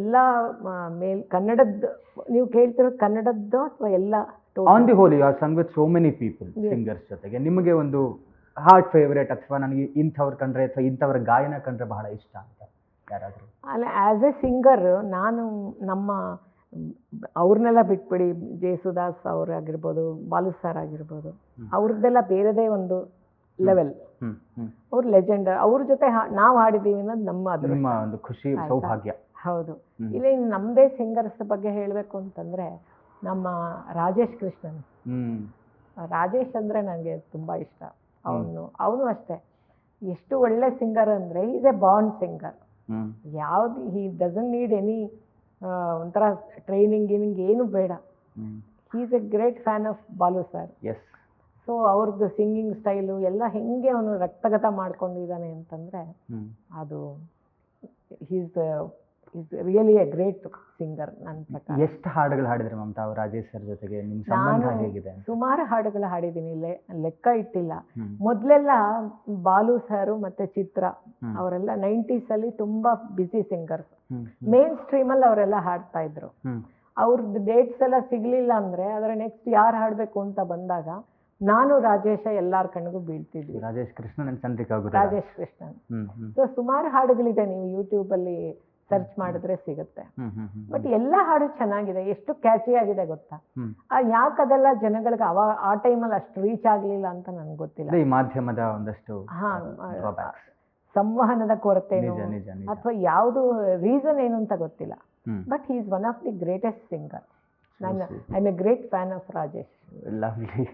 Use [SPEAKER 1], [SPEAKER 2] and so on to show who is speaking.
[SPEAKER 1] ಎಲ್ಲ ಕನ್ನಡದ್ದು ನೀವು ಕೇಳ್ತಿರೋದು ಕನ್ನಡದ್ದು ಅಥವಾ ಎಲ್ಲ?
[SPEAKER 2] On the whole you are sung with so many people singers ಜೊತೆಗೆ ನಿಮಗೆ ಒಂದು ಹಾರ್ಟ್ ಫೇವ್ರೇಟ್ ಅಥವಾ ನನಗೆ ಇಂಥವ್ರು ಕಂಡ್ರೆ ಅಥವಾ ಇಂಥವ್ರ ಗಾಯನ ಕಂಡ್ರೆ ಬಹಳ ಇಷ್ಟ ಅಂತ ಯಾರಾದರೂ?
[SPEAKER 1] ಅಲ್ಲ, ಆ್ಯಸ್ ಎ ಸಿಂಗರ್ ನಾನು ನಮ್ಮ ಅವ್ರನ್ನೆಲ್ಲ ಬಿಟ್ಬಿಡಿ, ಜೇಸುದಾಸ್ ಅವರಾಗಿರ್ಬೋದು, ಬಾಲು ಸರ್ ಆಗಿರ್ಬೋದು, ಅವ್ರದ್ದೆಲ್ಲ ಬೇರೆದೇ ಒಂದು ಲೆವೆಲ್. ಅವ್ರು ಲೆಜೆಂಡ್. ಅವ್ರ ಜೊತೆ ನಾವು ಹಾಡಿದ್ದೀವಿ ಅನ್ನೋದು ನಮ್ಮ
[SPEAKER 2] ಒಂದು ಖುಷಿ, ಸೌಭಾಗ್ಯ.
[SPEAKER 1] ಹೌದು. ಇಲ್ಲಿ ನಮ್ಮದೇ ಸಿಂಗರ್ಸ್ ಬಗ್ಗೆ ಹೇಳಬೇಕು ಅಂತಂದರೆ ನಮ್ಮ ರಾಜೇಶ್ ಕೃಷ್ಣನ್. ರಾಜೇಶ್ ಅಂದರೆ ನನಗೆ ತುಂಬ ಇಷ್ಟ. ಅವನು ಅಷ್ಟೇ, ಎಷ್ಟು ಒಳ್ಳೆ ಸಿಂಗರ್ ಅಂದರೆ ಈಸ್ ಎ ಬಾರ್ನ್ ಸಿಂಗರ್. ಯಾವುದು ಹಿ ಡಸಂಟ್ ನೀಡ್ ಎನಿ ಒಂಥರ ಟ್ರೈನಿಂಗ್ ಏನು ಬೇಡ. He is a great fan of Balu sir.
[SPEAKER 2] Yes.
[SPEAKER 1] So ಅವ್ರದ್ದು ಸಿಂಗಿಂಗ್ ಸ್ಟೈಲು ಎಲ್ಲ ಹೆಂಗೆ ಅವನು ರಕ್ತಗತ ಮಾಡ್ಕೊಂಡಿದ್ದಾನೆ ಅಂತಂದರೆ ಅದು is really a great singer ನನ್ನ ಪ್ರಕಾರ.
[SPEAKER 2] ಎಷ್ಟು ಹಾಡುಗಳು ಹಾಡಿದ್ರೆ ಮಮತಾ ಅವರು ರಾಜೇಶ್ ಸರ್ ಜೊತೆಗೆ? ನಿಮ್ಮ ಸಂಬಂಧ ಹೇಗಿದೆ?
[SPEAKER 1] ಸುಮಾರು ಹಾಡುಗಳು ಹಾಡಿದ್ದೀನಿ, ಲೆಕ್ಕ ಇಟ್ಟಿಲ್ಲ. ಮೊದಲೆಲ್ಲ ಬಾಲು ಸರು ಮತ್ತು ಚಿತ್ರ ಅವರೆಲ್ಲ 90s ಅಲ್ಲಿ ತುಂಬ ಬ್ಯುಸಿ ಸಿಂಗರ್ಸ್. ಮೇನ್ ಸ್ಟ್ರೀಮಲ್ಲಿ ಅವರೆಲ್ಲ ಹಾಡ್ತಾ ಇದ್ರು. ಅವ್ರದ್ದು ಡೇಟ್ಸ್ ಎಲ್ಲ ಸಿಗಲಿಲ್ಲ ಅಂದರೆ ಅದರ ನೆಕ್ಸ್ಟ್ ಯಾರು ಹಾಡಬೇಕು ಅಂತ ಬಂದಾಗ ನಾನು ರಾಜೇಶ ಎಲ್ಲರ ಕಣ್ಣಿಗೂ ಬೀಳ್ತಿದ್ವಿ.
[SPEAKER 2] ರಾಜೇಶ್ ಕೃಷ್ಣನ್ ಚಂದ್ರಿಕಾ
[SPEAKER 1] ರಾಜೇಶ್ ಕೃಷ್ಣನ್. ಸೊ ಸುಮಾರು ಹಾಡುಗಳಿದೆ, ನೀವು ಯೂಟ್ಯೂಬಲ್ಲಿ ಸರ್ಚ್ ಮಾಡಿದ್ರೆ ಸಿಗುತ್ತೆ. ಬಟ್ ಎಲ್ಲ ಹಾಡು ಚೆನ್ನಾಗಿದೆ, ಎಷ್ಟು ಕ್ಯಾಚಿ ಆಗಿದೆ ಗೊತ್ತಾ? ಯಾಕೆ ಅದೆಲ್ಲ ಜನಗಳಿಗೆ ಆ ಟೈಮಲ್ಲಿ ಅಷ್ಟು ರೀಚ್ ಆಗಲಿಲ್ಲ ಅಂತ ನನಗೆ ಗೊತ್ತಿಲ್ಲ.
[SPEAKER 2] ಈ ಮಾಧ್ಯಮದ ಒಂದಷ್ಟು
[SPEAKER 1] ಸಂವಹನದ ಕೊರತೆನೋ ಅಥವಾ ಯಾವುದು ರೀಸನ್ ಏನು ಅಂತ ಗೊತ್ತಿಲ್ಲ. But he is one of the greatest singer. I am A great fan of Rajesh.
[SPEAKER 2] Lovely.